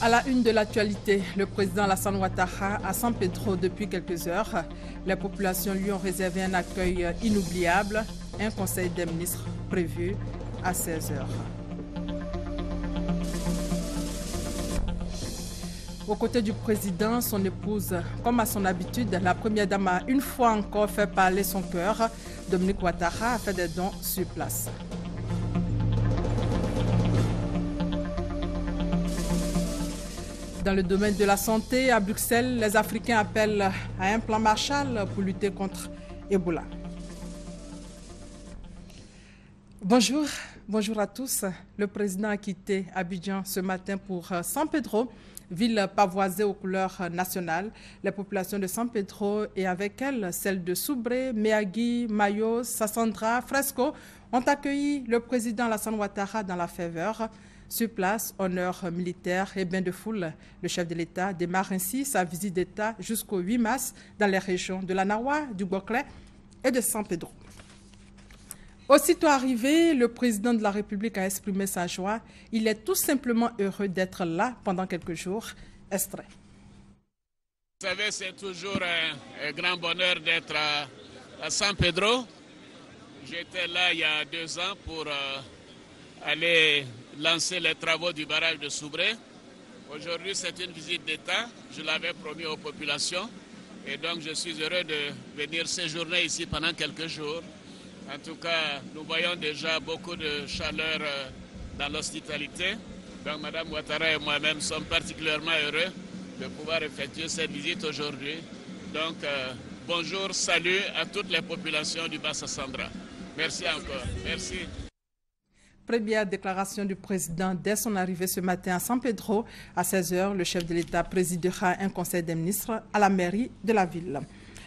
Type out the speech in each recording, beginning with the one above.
À la une de l'actualité, le président Alassane Ouattara à San Pedro depuis quelques heures. Les populations lui ont réservé un accueil inoubliable. Un conseil des ministres prévu à 16 heures. Aux côtés du président, son épouse, comme à son habitude, la première dame a une fois encore fait parler son cœur. Dominique Ouattara a fait des dons sur place. Dans le domaine de la santé, à Bruxelles, les Africains appellent à un plan Marshall pour lutter contre Ebola. Bonjour à tous. Le président a quitté Abidjan ce matin pour San Pedro, ville pavoisée aux couleurs nationales. Les populations de San Pedro et avec elles celles de Soubré, Méagui, Mayos, Sassandra, Fresco ont accueilli le président Alassane Ouattara dans la faveur. Sur place, honneur militaire et bain de foule. Le chef de l'État démarre ainsi sa visite d'État jusqu'au 8 mars dans les régions de la Nawa, du Boclé et de San Pedro. Aussitôt arrivé, le président de la République a exprimé sa joie. Il est tout simplement heureux d'être là pendant quelques jours. Extrait. Vous savez, c'est toujours un grand bonheur d'être à San Pedro. J'étais là il y a 2 ans pour aller lancer les travaux du barrage de Soubré. Aujourd'hui, c'est une visite d'État. Je l'avais promis aux populations. Et donc, je suis heureux de venir séjourner ici pendant quelques jours. En tout cas, nous voyons déjà beaucoup de chaleur dans l'hospitalité. Donc, Mme Ouattara et moi-même sommes particulièrement heureux de pouvoir effectuer cette visite aujourd'hui. Donc, bonjour, salut à toutes les populations du Bas-Sassandra. Merci encore. Merci. Première déclaration du président dès son arrivée ce matin à San Pedro. À 16 heures, le chef de l'État présidera un conseil des ministres à la mairie de la ville.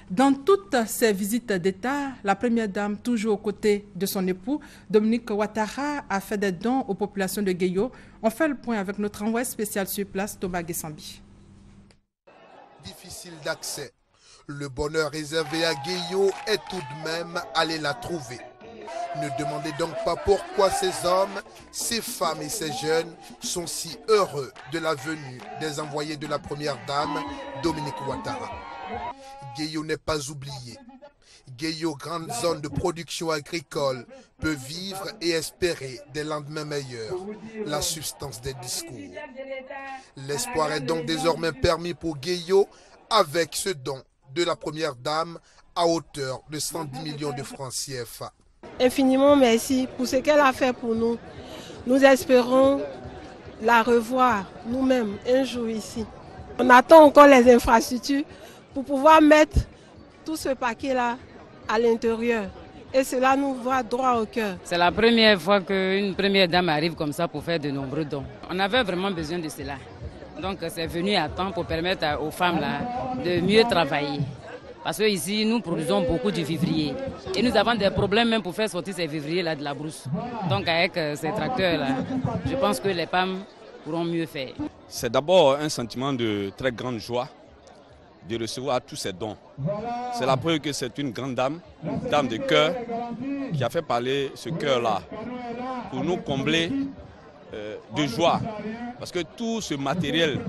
Dans toutes ces visites d'État, la première dame, toujours aux côtés de son époux, Dominique Ouattara, a fait des dons aux populations de Guéyo. On fait le point avec notre envoyé spécial sur place, Thomas Gessambi. Difficile d'accès. Le bonheur réservé à Guéyo est tout de même aller la trouver. Ne demandez donc pas pourquoi ces hommes, ces femmes et ces jeunes sont si heureux de la venue des envoyés de la première dame, Dominique Ouattara. Guéyo n'est pas oublié. Guéyo, grande zone de production agricole, peut vivre et espérer des lendemains meilleurs. La substance des discours. L'espoir est donc désormais permis pour Guéyo avec ce don de la première dame à hauteur de 110 millions de francs CFA. Infiniment merci pour ce qu'elle a fait pour nous. Nous espérons la revoir nous-mêmes un jour ici. On attend encore les infrastructures pour pouvoir mettre tout ce paquet-là à l'intérieur. Et cela nous va droit au cœur. C'est la première fois qu'une première dame arrive comme ça pour faire de nombreux dons. On avait vraiment besoin de cela. Donc c'est venu à temps pour permettre aux femmes là, de mieux travailler. Parce qu'ici, nous produisons beaucoup de vivriers. Et nous avons des problèmes même pour faire sortir ces vivriers-là de la brousse. Donc avec ces tracteurs-là, je pense que les femmes pourront mieux faire. C'est d'abord un sentiment de très grande joie de recevoir tous ces dons. C'est la preuve que c'est une grande dame de cœur, qui a fait parler ce cœur-là pour nous combler de joie. Parce que tout ce matériel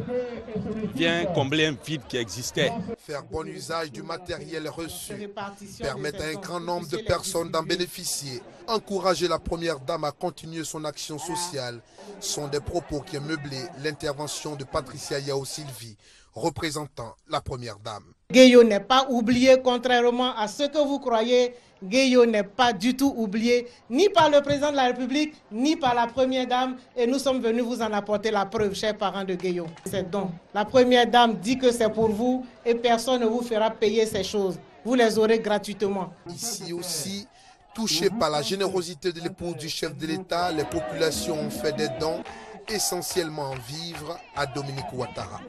vient combler un vide qui existait. Faire bon usage du matériel reçu, permettre à un grand nombre de personnes d'en bénéficier, encourager la première dame à continuer son action sociale, sont des propos qui ont meublé l'intervention de Patricia Yao Sylvie, représentant la première dame. Guéyo n'est pas oublié, contrairement à ce que vous croyez. Guéyo n'est pas du tout oublié, ni par le président de la République, ni par la première dame. Et nous sommes venus vous en apporter la preuve, chers parents de Guéyo. C'est donc. La première dame dit que c'est pour vous et personne ne vous fera payer ces choses. Vous les aurez gratuitement. Ici aussi, touchées par la générosité de l'épouse du chef de l'État, les populations ont fait des dons, essentiellement en vivres, à Dominique Ouattara.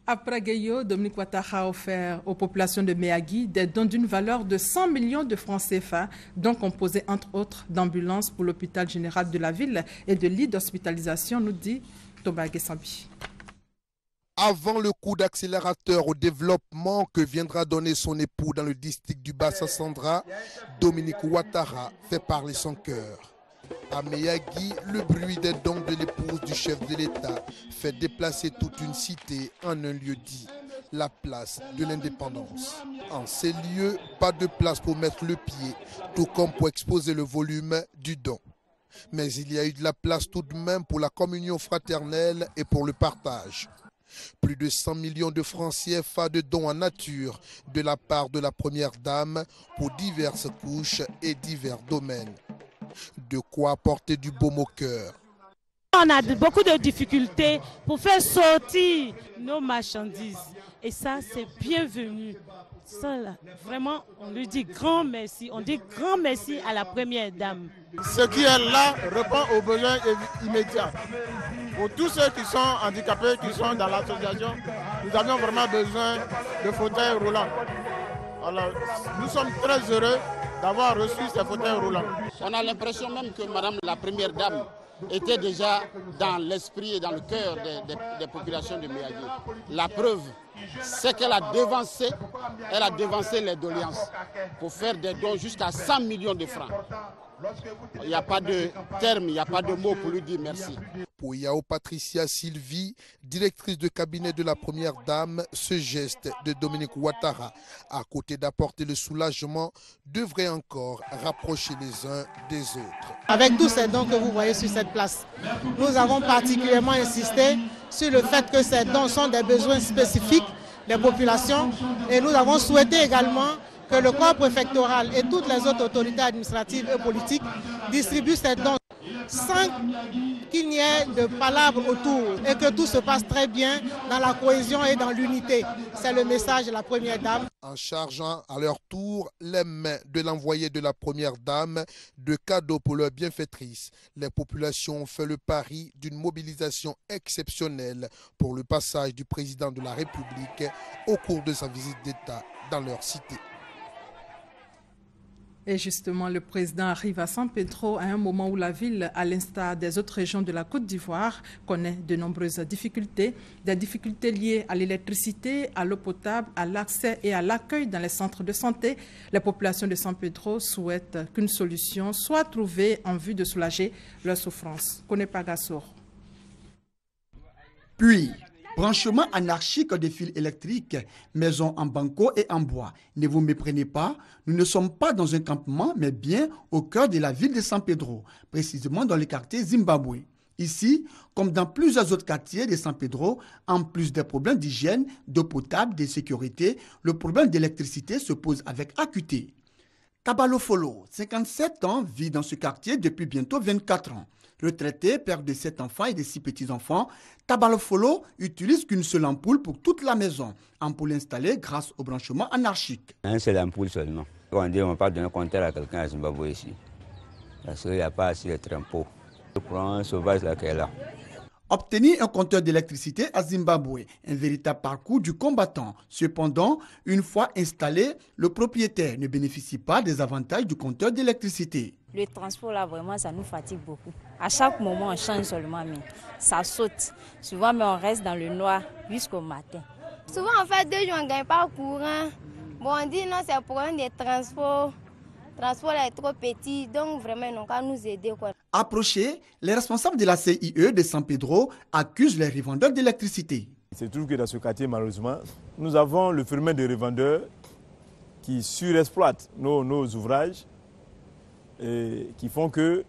Après Guéyo, Dominique Ouattara a offert aux populations de Méagui des dons d'une valeur de 100 millions de francs CFA, dont composés entre autres d'ambulances pour l'hôpital général de la ville et de lits d'hospitalisation, nous dit Thomas Gessambi. Avant le coup d'accélérateur au développement que viendra donner son époux dans le district du Bas-Sassandra, Dominique Ouattara fait parler son cœur. À Meyagui, le bruit des dons de l'épouse du chef de l'État fait déplacer toute une cité en un lieu dit, la place de l'indépendance. En ces lieux, pas de place pour mettre le pied, tout comme pour exposer le volume du don. Mais il y a eu de la place tout de même pour la communion fraternelle et pour le partage. Plus de 100 millions de francs CFA de dons en nature de la part de la première dame pour diverses couches et divers domaines. De quoi apporter du baume au cœur. On a beaucoup de difficultés pour faire sortir nos marchandises. Et ça, c'est bienvenu. Ça, là, vraiment, on lui dit grand merci. On dit grand merci à la première dame. Ce qui est là répond aux besoins immédiats. Pour tous ceux qui sont handicapés, qui sont dans l'association, nous avions vraiment besoin de fauteuils roulants. Alors, nous sommes très heureux d'avoir reçu ces fauteuils roulants. On a l'impression même que Madame la Première Dame était déjà dans l'esprit et dans le cœur des populations de Meyagui. La preuve, c'est qu'elle a devancé les doléances pour faire des dons jusqu'à 100 millions de francs. Il n'y a pas de terme, il n'y a pas de mots pour lui dire merci. Pour Yao Patricia Sylvie, directrice de cabinet de la Première Dame, ce geste de Dominique Ouattara, à côté d'apporter le soulagement, devrait encore rapprocher les uns des autres. Avec tous ces dons que vous voyez sur cette place, nous avons particulièrement insisté sur le fait que ces dons sont des besoins spécifiques des populations et nous avons souhaité également que le corps préfectoral et toutes les autres autorités administratives et politiques distribuent ces dons sans qu'il n'y ait de palabres autour et que tout se passe très bien dans la cohésion et dans l'unité. C'est le message de la Première Dame. En chargeant à leur tour les mains de l'envoyé de la Première Dame de cadeaux pour leur bienfaitrice, les populations ont fait le pari d'une mobilisation exceptionnelle pour le passage du président de la République au cours de sa visite d'État dans leur cité. Et justement, le président arrive à San Pedro à un moment où la ville, à l'instar des autres régions de la Côte d'Ivoire, connaît de nombreuses difficultés. Des difficultés liées à l'électricité, à l'eau potable, à l'accès et à l'accueil dans les centres de santé. Les populations de San Pedro souhaitent qu'une solution soit trouvée en vue de soulager leurs souffrances. Kone Pagasor. Puis, branchement anarchique des fils électriques, maisons en banco et en bois. Ne vous méprenez pas, nous ne sommes pas dans un campement, mais bien au cœur de la ville de San Pedro, précisément dans le quartier Zimbabwe. Ici, comme dans plusieurs autres quartiers de San Pedro, en plus des problèmes d'hygiène, d'eau potable, de sécurité, le problème d'électricité se pose avec acuité. Tabalofolo, 57 ans, vit dans ce quartier depuis bientôt 24 ans. Retraité, père de 7 enfants et de 6 petits-enfants, Tabalofolo utilise qu'une seule ampoule pour toute la maison. Ampoule installée grâce au branchement anarchique. Un seul ampoule seulement. On dit qu'on ne va pas donner compteur à quelqu'un à Zimbabwe ici. Parce qu'il n'y a pas assez de trimpeaux. Le courant sauvage là qu'elle est là. Obtenir un compteur d'électricité à Zimbabwe, un véritable parcours du combattant. Cependant, une fois installé, le propriétaire ne bénéficie pas des avantages du compteur d'électricité. Le transport là, vraiment, ça nous fatigue beaucoup. À chaque moment, on change seulement, mais ça saute. Souvent, mais on reste dans le noir jusqu'au matin. Souvent, en fait, 2 jours, on ne gagne pas le courant. Bon, on dit non, c'est le problème des transports. Le transport là est trop petit, donc vraiment, ils n'ont qu'à nous aider, quoi. Approchés, les responsables de la CIE de San Pedro accusent les revendeurs d'électricité. C'est toujours que dans ce quartier, malheureusement, nous avons le phénomène des revendeurs qui surexploitent nos ouvrages et qui font que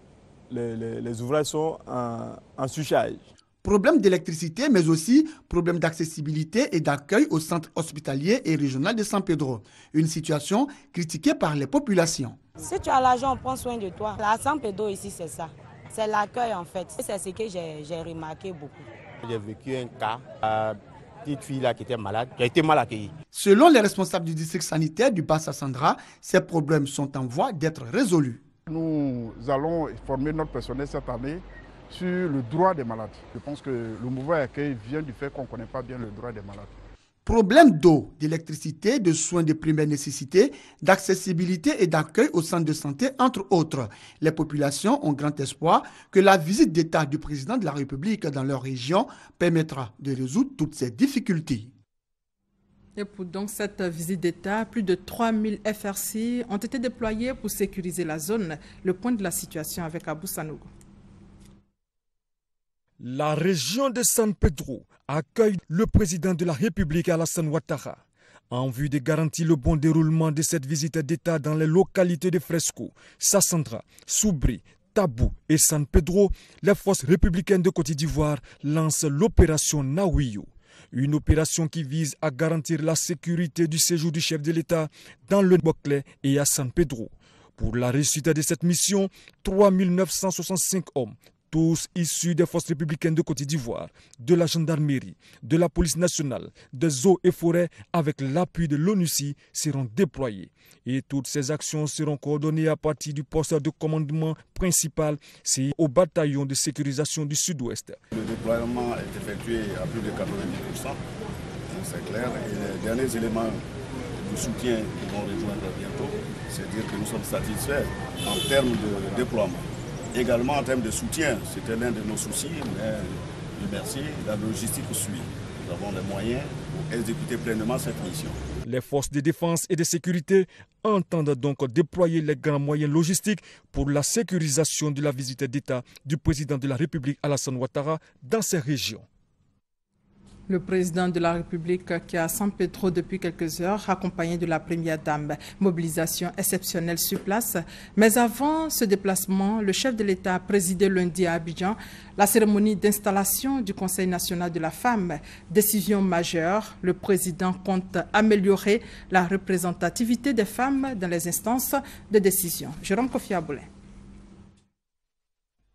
les ouvrages sont en surcharge. Problème d'électricité, mais aussi problème d'accessibilité et d'accueil au centre hospitalier et régional de San Pedro. Une situation critiquée par les populations. Si tu as l'argent, on prend soin de toi. À San Pedro ici, c'est ça. C'est l'accueil en fait. C'est ce que j'ai remarqué beaucoup. J'ai vécu un cas, petite fille là qui était malade, qui a été mal accueillie. Selon les responsables du district sanitaire du Bassa-Sandra, ces problèmes sont en voie d'être résolus. Nous allons former notre personnel cette année sur le droit des malades. Je pense que le mauvais accueil vient du fait qu'on ne connaît pas bien le droit des malades. Problème d'eau, d'électricité, de soins de première nécessité, d'accessibilité et d'accueil au centre de santé, entre autres. Les populations ont grand espoir que la visite d'État du président de la République dans leur région permettra de résoudre toutes ces difficultés. Et pour donc cette visite d'État, plus de 3000 FRC ont été déployés pour sécuriser la zone. Le point de la situation avec Abou Sanogo. La région de San Pedro accueille le président de la République Alassane Ouattara. En vue de garantir le bon déroulement de cette visite d'État dans les localités de Fresco, Sassandra, Soubri, Tabou et San Pedro, les forces républicaines de Côte d'Ivoire lancent l'opération Nawiyo. Une opération qui vise à garantir la sécurité du séjour du chef de l'État dans le Boclé et à San Pedro. Pour la réussite de cette mission, 3965 hommes, tous issus des forces républicaines de Côte d'Ivoire, de la gendarmerie, de la police nationale, des eaux et forêts, avec l'appui de l'ONUCI, seront déployés. Et toutes ces actions seront coordonnées à partir du poste de commandement principal, c'est au bataillon de sécurisation du Sud-Ouest. Le déploiement est effectué à plus de 90%, c'est clair, et les derniers éléments de soutien qui vont rejoindre bientôt, c'est dire que nous sommes satisfaits en termes de déploiement. Également en termes de soutien, c'était l'un de nos soucis, mais Dieu merci, la logistique suit. Nous avons les moyens pour exécuter pleinement cette mission. Les forces de défense et de sécurité entendent donc déployer les grands moyens logistiques pour la sécurisation de la visite d'État du président de la République Alassane Ouattara dans ces régions. Le président de la République qui est à San Pedro depuis quelques heures, accompagné de la première dame. Mobilisation exceptionnelle sur place. Mais avant ce déplacement, le chef de l'État a présidé lundi à Abidjan la cérémonie d'installation du Conseil national de la femme. Décision majeure, le président compte améliorer la représentativité des femmes dans les instances de décision. Jérôme Kofi Aboulé.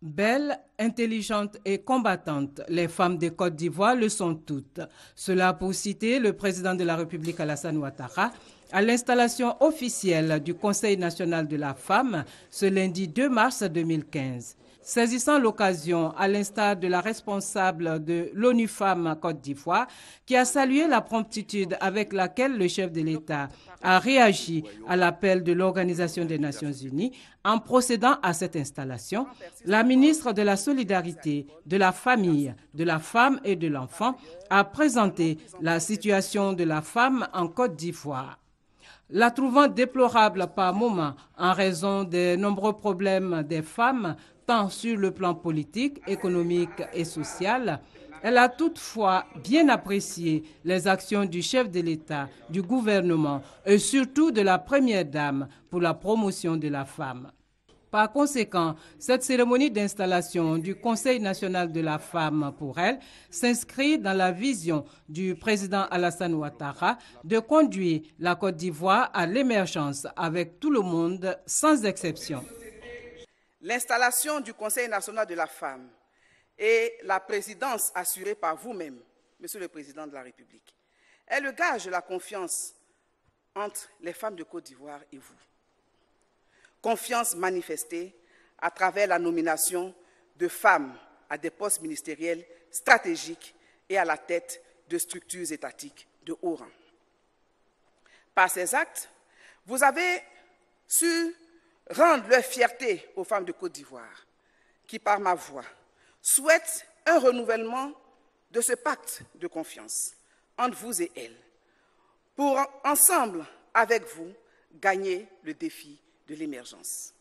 Belles, intelligentes et combattantes, les femmes de Côte d'Ivoire le sont toutes. Cela pour citer le président de la République Alassane Ouattara à l'installation officielle du Conseil national de la femme ce lundi 2 mars 2015. Saisissant l'occasion, à l'instar de la responsable de l'ONU Femmes Côte d'Ivoire, qui a salué la promptitude avec laquelle le chef de l'État a réagi à l'appel de l'Organisation des Nations Unies en procédant à cette installation, la ministre de la Solidarité, de la Famille, de la Femme et de l'Enfant a présenté la situation de la femme en Côte d'Ivoire. La trouvant déplorable par moments en raison des nombreux problèmes des femmes, tant sur le plan politique, économique et social, elle a toutefois bien apprécié les actions du chef de l'État, du gouvernement et surtout de la première dame pour la promotion de la femme. Par conséquent, cette cérémonie d'installation du Conseil national de la femme pour elle s'inscrit dans la vision du président Alassane Ouattara de conduire la Côte d'Ivoire à l'émergence avec tout le monde sans exception. L'installation du Conseil national de la femme et la présidence assurée par vous-même, Monsieur le Président de la République, est le gage de la confiance entre les femmes de Côte d'Ivoire et vous. Confiance manifestée à travers la nomination de femmes à des postes ministériels stratégiques et à la tête de structures étatiques de haut rang. Par ces actes, vous avez su rendre leur fierté aux femmes de Côte d'Ivoire, qui, par ma voix, souhaitent un renouvellement de ce pacte de confiance entre vous et elles, pour ensemble, avec vous, gagner le défi de l'émergence.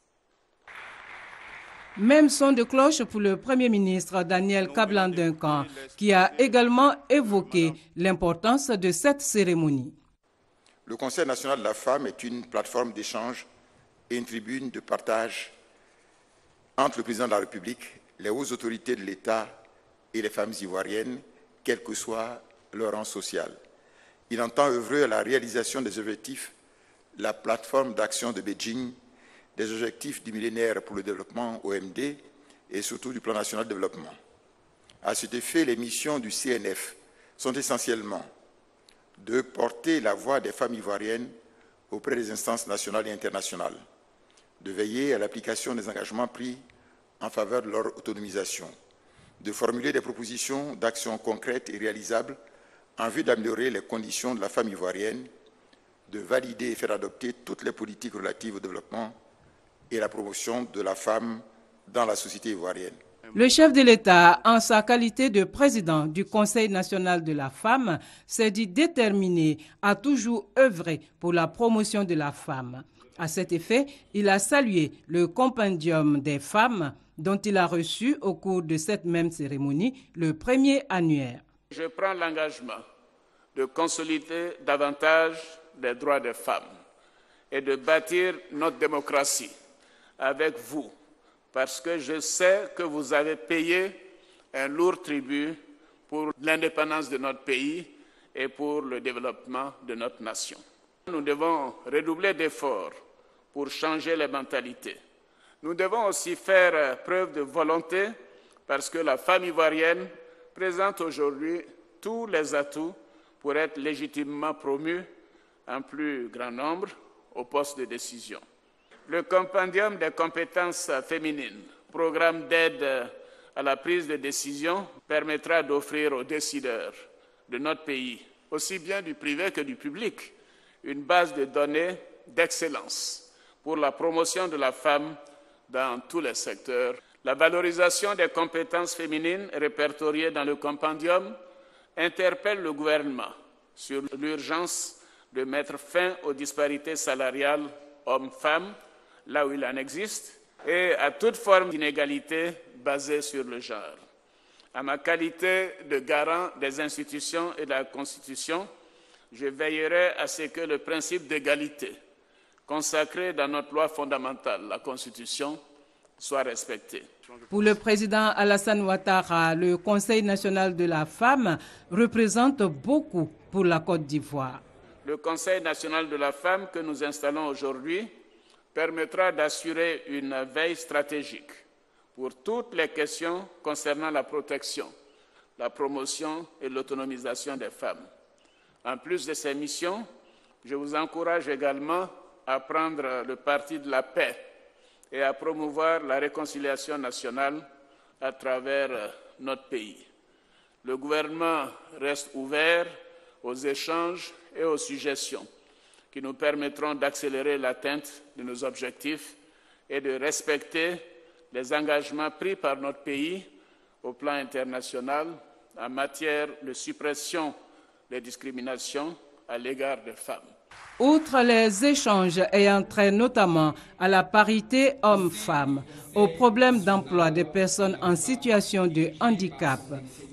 Même son de cloche pour le Premier ministre Daniel Kablan-Duncan, qui a également évoqué l'importance de cette cérémonie. Le Conseil national de la femme est une plateforme d'échange et une tribune de partage entre le président de la République, les hautes autorités de l'État et les femmes ivoiriennes, quel que soit leur rang social. Il entend œuvrer à la réalisation des objectifs de la plateforme d'action de Beijing, des objectifs du millénaire pour le développement OMD et surtout du plan national de développement. À cet effet, les missions du CNF sont essentiellement de porter la voix des femmes ivoiriennes auprès des instances nationales et internationales, de veiller à l'application des engagements pris en faveur de leur autonomisation, de formuler des propositions d'actions concrètes et réalisables en vue d'améliorer les conditions de la femme ivoirienne, de valider et faire adopter toutes les politiques relatives au développement et la promotion de la femme dans la société ivoirienne. Le chef de l'État, en sa qualité de président du Conseil national de la femme, s'est dit déterminé à toujours œuvrer pour la promotion de la femme. À cet effet, il a salué le compendium des femmes dont il a reçu au cours de cette même cérémonie le premier annuaire. Je prends l'engagement de consolider davantage les droits des femmes et de bâtir notre démocratie avec vous, parce que je sais que vous avez payé un lourd tribut pour l'indépendance de notre pays et pour le développement de notre nation. Nous devons redoubler d'efforts pour changer les mentalités. Nous devons aussi faire preuve de volonté parce que la femme ivoirienne présente aujourd'hui tous les atouts pour être légitimement promue en plus grand nombre aux postes de décision. Le compendium des compétences féminines, programme d'aide à la prise de décision, permettra d'offrir aux décideurs de notre pays, aussi bien du privé que du public, une base de données d'excellence pour la promotion de la femme dans tous les secteurs. La valorisation des compétences féminines répertoriées dans le compendium interpelle le gouvernement sur l'urgence de mettre fin aux disparités salariales hommes-femmes, là où il en existe, et à toute forme d'inégalité basée sur le genre. À ma qualité de garant des institutions et de la Constitution, je veillerai à ce que le principe d'égalité consacré dans notre loi fondamentale, la Constitution, soit respecté. Pour le président Alassane Ouattara, le Conseil national de la femme représente beaucoup pour la Côte d'Ivoire. Le Conseil national de la femme que nous installons aujourd'hui permettra d'assurer une veille stratégique pour toutes les questions concernant la protection, la promotion et l'autonomisation des femmes. En plus de ces missions, je vous encourage également à prendre le parti de la paix et à promouvoir la réconciliation nationale à travers notre pays. Le gouvernement reste ouvert aux échanges et aux suggestions qui nous permettront d'accélérer l'atteinte de nos objectifs et de respecter les engagements pris par notre pays au plan international en matière de suppression des discriminations à l'égard des femmes. Outre les échanges ayant trait notamment à la parité hommes-femmes, au problème d'emploi des personnes en situation de handicap,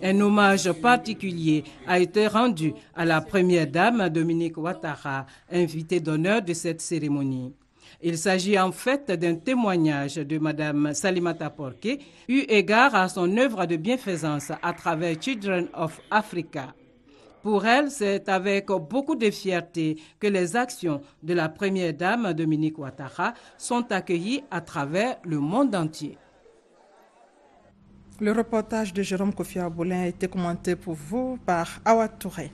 un hommage particulier a été rendu à la première dame Dominique Ouattara, invitée d'honneur de cette cérémonie. Il s'agit en fait d'un témoignage de Mme Salimata Porké, eu égard à son œuvre de bienfaisance à travers Children of Africa. Pour elle, c'est avec beaucoup de fierté que les actions de la première dame Dominique Ouattara sont accueillies à travers le monde entier. Le reportage de Jérôme Kofi Aboulin a été commenté pour vous par Awa Touré.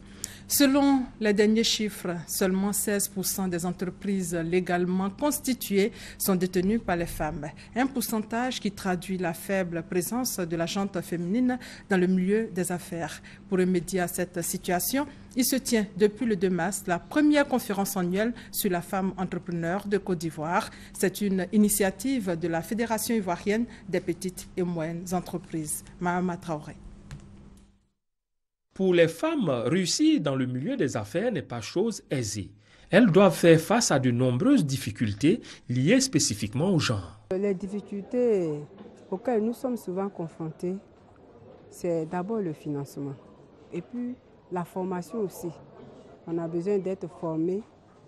Selon les derniers chiffres, seulement 16% des entreprises légalement constituées sont détenues par les femmes. Un pourcentage qui traduit la faible présence de la gente féminine dans le milieu des affaires. Pour remédier à cette situation, il se tient depuis le 2 mars la première conférence annuelle sur la femme entrepreneur de Côte d'Ivoire. C'est une initiative de la Fédération ivoirienne des petites et moyennes entreprises. Mahama Traoré. Pour les femmes, réussir dans le milieu des affaires n'est pas chose aisée. Elles doivent faire face à de nombreuses difficultés liées spécifiquement au genre. Les difficultés auxquelles nous sommes souvent confrontés, c'est d'abord le financement et puis la formation aussi. On a besoin d'être formé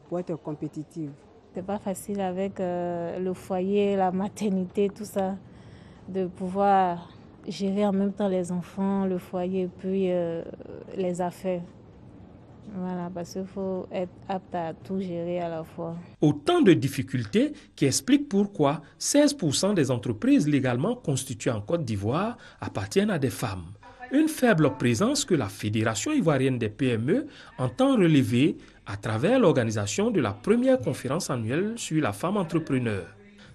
pour être compétitive. C'est pas facile avec le foyer, la maternité, tout ça, de pouvoir gérer en même temps les enfants, le foyer, puis les affaires. Voilà, parce qu'il faut être apte à tout gérer à la fois. Autant de difficultés qui expliquent pourquoi 16% des entreprises légalement constituées en Côte d'Ivoire appartiennent à des femmes. Une faible présence que la Fédération ivoirienne des PME entend relever à travers l'organisation de la première conférence annuelle sur la femme entrepreneur.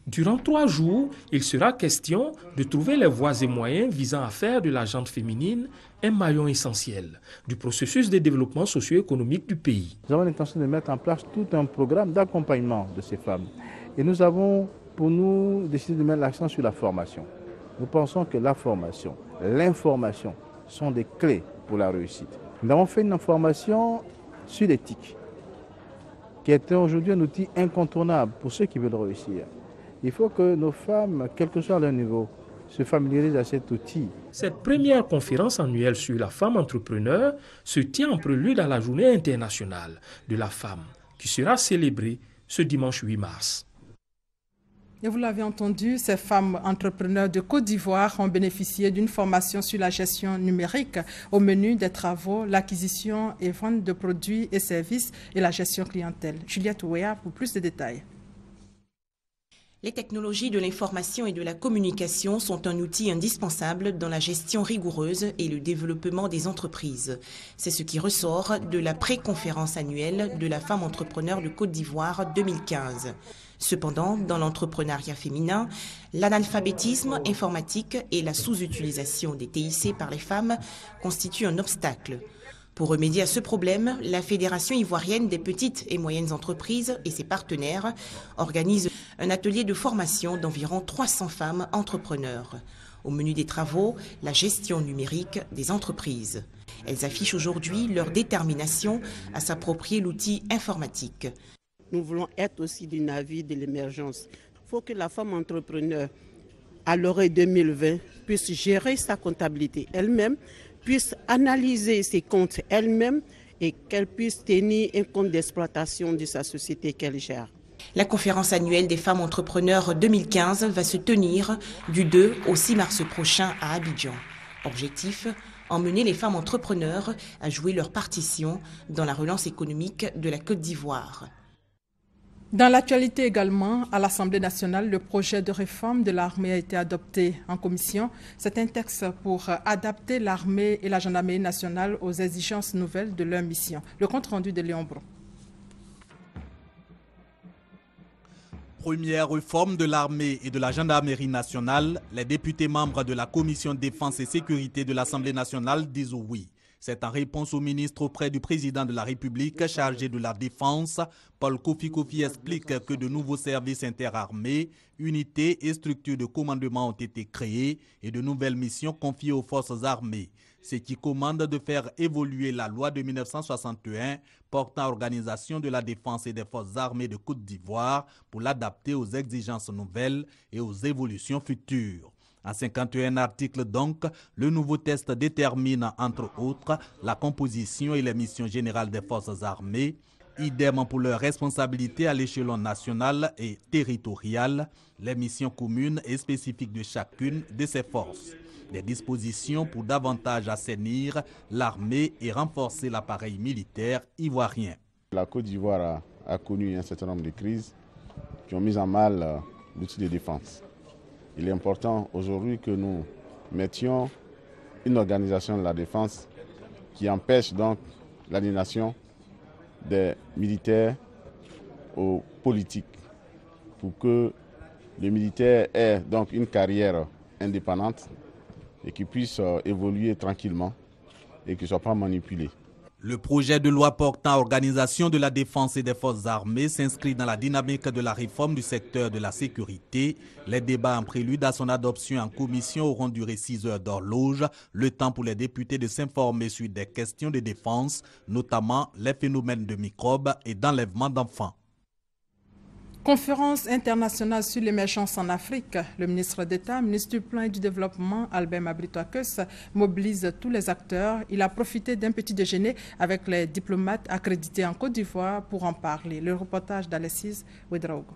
Durant 3 jours, il sera question de trouver les voies et moyens visant à faire de la gente féminine un maillon essentiel du processus de développement socio-économique du pays. Nous avons l'intention de mettre en place tout un programme d'accompagnement de ces femmes. Et nous avons, pour nous, décidé de mettre l'accent sur la formation. Nous pensons que la formation, l'information sont des clés pour la réussite. Nous avons fait une formation sur l'éthique, qui est aujourd'hui un outil incontournable pour ceux qui veulent réussir. Il faut que nos femmes, quel que soit leur niveau, se familiarisent à cet outil. Cette première conférence annuelle sur la femme entrepreneur se tient en prélude à la Journée internationale de la femme, qui sera célébrée ce dimanche 8 mars. Et vous l'avez entendu, ces femmes entrepreneurs de Côte d'Ivoire ont bénéficié d'une formation sur la gestion numérique. Au menu des travaux, l'acquisition et vente de produits et services et la gestion clientèle. Juliette Ouéa pour plus de détails. Les technologies de l'information et de la communication sont un outil indispensable dans la gestion rigoureuse et le développement des entreprises. C'est ce qui ressort de la pré-conférence annuelle de la femme entrepreneur de Côte d'Ivoire 2015. Cependant, dans l'entrepreneuriat féminin, l'analphabétisme informatique et la sous-utilisation des TIC par les femmes constituent un obstacle. Pour remédier à ce problème, la Fédération ivoirienne des petites et moyennes entreprises et ses partenaires organisent un atelier de formation d'environ 300 femmes entrepreneurs. Au menu des travaux, la gestion numérique des entreprises. Elles affichent aujourd'hui leur détermination à s'approprier l'outil informatique. Nous voulons être aussi du navire de l'émergence. Il faut que la femme entrepreneur, à l'horizon 2020, puisse gérer sa comptabilité elle-même, puisse analyser ses comptes elle-même et qu'elle puisse tenir un compte d'exploitation de sa société qu'elle gère. La conférence annuelle des femmes entrepreneurs 2015 va se tenir du 2 au 6 mars prochain à Abidjan. Objectif, emmener les femmes entrepreneurs à jouer leur partition dans la relance économique de la Côte d'Ivoire. Dans l'actualité également, à l'Assemblée nationale, le projet de réforme de l'armée a été adopté en commission. C'est un texte pour adapter l'armée et la gendarmerie nationale aux exigences nouvelles de leur mission. Le compte rendu de Léon Bron. Première réforme de l'armée et de la gendarmerie nationale, les députés membres de la commission défense et sécurité de l'Assemblée nationale disent oui. C'est en réponse au ministre auprès du président de la République chargé de la Défense. Paul Kofi explique que de nouveaux services interarmés, unités et structures de commandement ont été créés et de nouvelles missions confiées aux forces armées. Ce qui commande de faire évoluer la loi de 1961 portant organisation de la défense et des forces armées de Côte d'Ivoire pour l'adapter aux exigences nouvelles et aux évolutions futures. En 51 articles donc, le nouveau texte détermine entre autres la composition et les missions générales des forces armées, idem pour leurs responsabilités à l'échelon national et territorial, les missions communes et spécifiques de chacune de ces forces. Des dispositions pour davantage assainir l'armée et renforcer l'appareil militaire ivoirien. La Côte d'Ivoire a connu un certain nombre de crises qui ont mis en mal l'outil de défense. Il est important aujourd'hui que nous mettions une organisation de la défense qui empêche donc l'aliénation des militaires aux politiques pour que les militaires aient donc une carrière indépendante et qu'ils puissent évoluer tranquillement et qu'ils ne soient pas manipulés. Le projet de loi portant organisation de la défense et des forces armées s'inscrit dans la dynamique de la réforme du secteur de la sécurité. Les débats en prélude à son adoption en commission auront duré 6 heures d'horloge, le temps pour les députés de s'informer sur des questions de défense, notamment les phénomènes de microbes et d'enlèvement d'enfants. Conférence internationale sur l'émergence en Afrique. Le ministre d'État, ministre du Plan et du Développement, Albert Mabritouakes, mobilise tous les acteurs. Il a profité d'un petit déjeuner avec les diplomates accrédités en Côte d'Ivoire pour en parler. Le reportage d'Alexis Ouedraogo.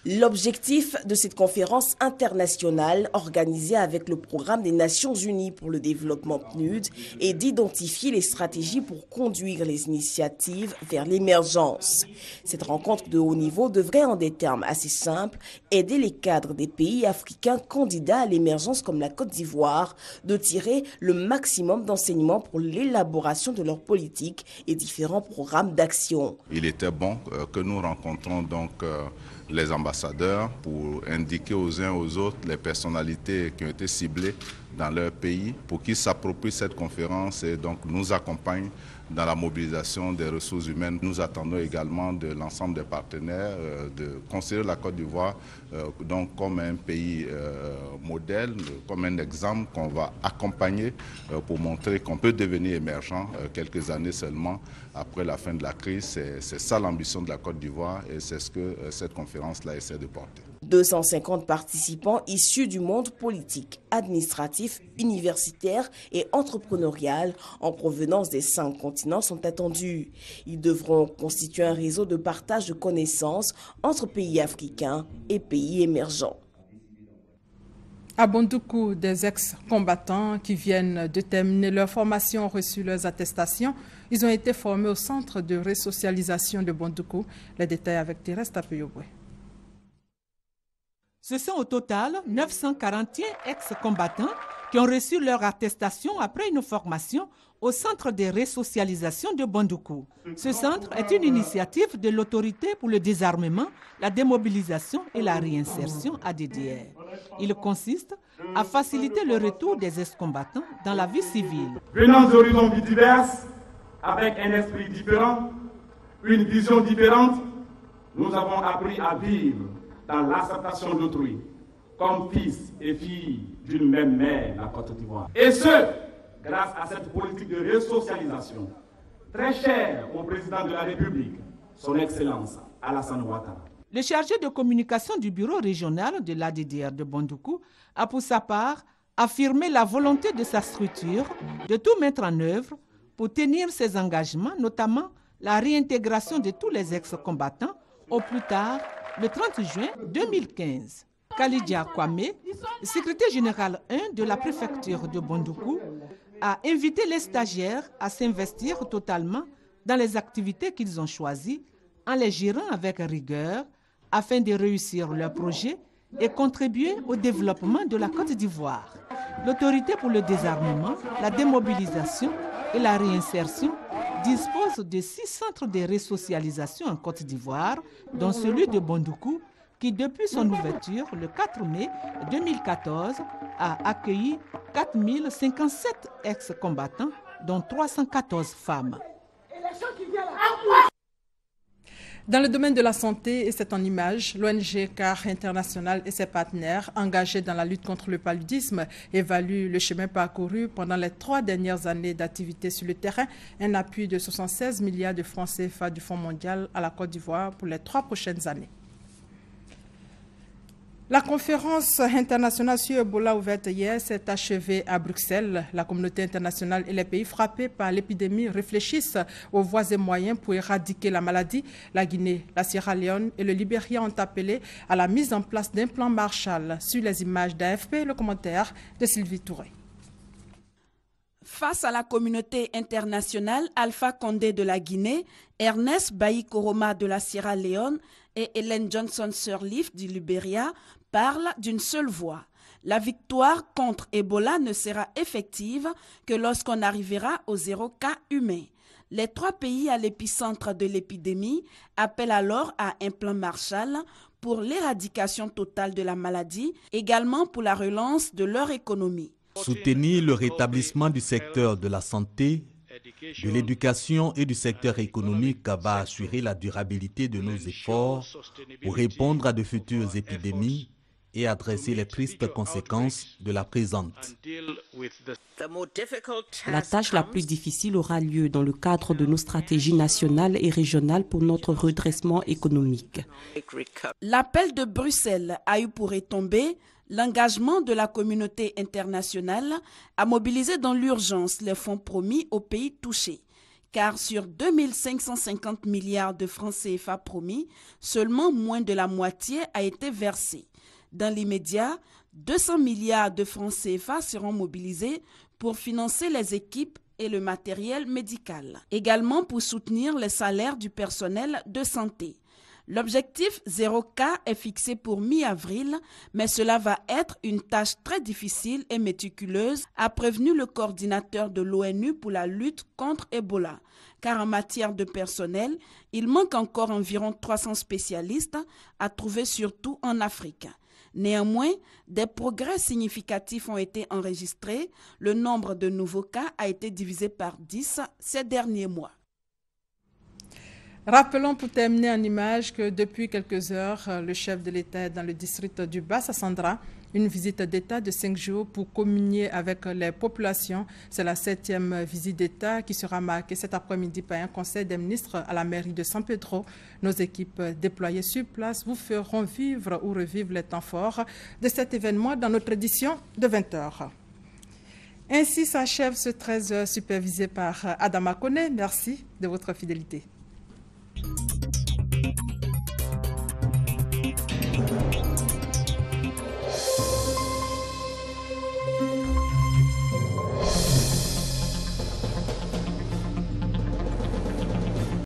L'objectif de cette conférence internationale organisée avec le Programme des Nations Unies pour le développement PNUD est d'identifier les stratégies pour conduire les initiatives vers l'émergence. Cette rencontre de haut niveau devrait, en des termes assez simples, aider les cadres des pays africains candidats à l'émergence comme la Côte d'Ivoire de tirer le maximum d'enseignements pour l'élaboration de leurs politiques et différents programmes d'action. Il était bon que nous rencontrons donc les ambassadeurs pour indiquer aux uns aux autres les personnalités qui ont été ciblées dans leur pays pour qu'ils s'approprient cette conférence et donc nous accompagnent dans la mobilisation des ressources humaines. Nous attendons également de l'ensemble des partenaires de considérer la Côte d'Ivoire donc comme un pays modèle, comme un exemple qu'on va accompagner pour montrer qu'on peut devenir émergent quelques années seulement après la fin de la crise. C'est ça l'ambition de la Côte d'Ivoire et c'est ce que cette conférence-là essaie de porter. 250 participants issus du monde politique, administratif, universitaire et entrepreneurial en provenance des 5 continents sont attendus. Ils devront constituer un réseau de partage de connaissances entre pays africains et pays émergents. À Bondoukou, des ex-combattants qui viennent de terminer leur formation ont reçu leurs attestations. Ils ont été formés au centre de resocialisation de Bondoukou. Les détails avec Thérèse Tapeyoboué. Ce sont au total 941 ex-combattants qui ont reçu leur attestation après une formation au centre de resocialisation de Bondoukou. Ce centre est une initiative de l'autorité pour le désarmement, la démobilisation et la réinsertion ADDR. Il consiste à faciliter le retour des ex-combattants dans la vie civile. Venant d'horizons diverses, avec un esprit différent, une vision différente, nous avons appris à vivre dans l'acceptation d'autrui, comme fils et filles d'une même mère, la Côte d'Ivoire. Et ce, grâce à cette politique de resocialisation, très chère au président de la République, son Excellence Alassane Ouattara. Le chargé de communication du bureau régional de l'ADDR de Bondoukou a pour sa part affirmé la volonté de sa structure de tout mettre en œuvre pour tenir ses engagements, notamment la réintégration de tous les ex-combattants au plus tard le 30 juin 2015. Kalidia Kwame, secrétaire général 1 de la préfecture de Bondoukou, a invité les stagiaires à s'investir totalement dans les activités qu'ils ont choisies en les gérant avec rigueur afin de réussir leur projet et contribuer au développement de la Côte d'Ivoire. L'autorité pour le désarmement, la démobilisation et la réinsertion dispose de 6 centres de resocialisation en Côte d'Ivoire, dont celui de Bondoukou, qui depuis son ouverture le 4 mai 2014 a accueilli 4057 ex-combattants, dont 314 femmes. Dans le domaine de la santé, et c'est en image, l'ONG CAR International et ses partenaires engagés dans la lutte contre le paludisme évaluent le chemin parcouru pendant les 3 dernières années d'activité sur le terrain, un appui de 76 milliards de francs CFA du Fonds mondial à la Côte d'Ivoire pour les 3 prochaines années. La conférence internationale sur Ebola ouverte hier s'est achevée à Bruxelles. La communauté internationale et les pays frappés par l'épidémie réfléchissent aux voies et moyens pour éradiquer la maladie. La Guinée, la Sierra Leone et le Libéria ont appelé à la mise en place d'un plan Marshall. Sur les images d'AFP, le commentaire de Sylvie Touré. Face à la communauté internationale, Alpha Condé de la Guinée, Ernest Bailly Koroma de la Sierra Leone et Helen Johnson Sirleaf du Libéria parlent d'une seule voix. La victoire contre Ebola ne sera effective que lorsqu'on arrivera au 0 cas humain. Les 3 pays à l'épicentre de l'épidémie appellent alors à un plan Marshall pour l'éradication totale de la maladie, également pour la relance de leur économie. Soutenir le rétablissement du secteur de la santé, de l'éducation et du secteur économique va assurer la durabilité de nos efforts pour répondre à de futures épidémies et adresser les tristes conséquences de la présente. La tâche la plus difficile aura lieu dans le cadre de nos stratégies nationales et régionales pour notre redressement économique. L'appel de Bruxelles a eu pour retombée l'engagement de la communauté internationale à mobiliser dans l'urgence les fonds promis aux pays touchés. Car sur 2 550 milliards de francs CFA promis, seulement moins de la moitié a été versée. Dans l'immédiat, 200 milliards de francs CFA seront mobilisés pour financer les équipes et le matériel médical. Également pour soutenir les salaires du personnel de santé. L'objectif 0 cas est fixé pour mi-avril, mais cela va être une tâche très difficile et méticuleuse, a prévenu le coordinateur de l'ONU pour la lutte contre Ebola. Car en matière de personnel, il manque encore environ 300 spécialistes à trouver surtout en Afrique. Néanmoins, des progrès significatifs ont été enregistrés. Le nombre de nouveaux cas a été divisé par 10 ces derniers mois. Rappelons pour terminer en image que depuis quelques heures, le chef de l'État est dans le district du Bas-Sassandra, une visite d'État de 5 jours pour communier avec les populations. C'est la 7e visite d'État qui sera marquée cet après-midi par un conseil des ministres à la mairie de San Pedro. Nos équipes déployées sur place vous feront vivre ou revivre les temps forts de cet événement dans notre édition de 20h. Ainsi s'achève ce 13h supervisé par Adama Kone. Merci de votre fidélité.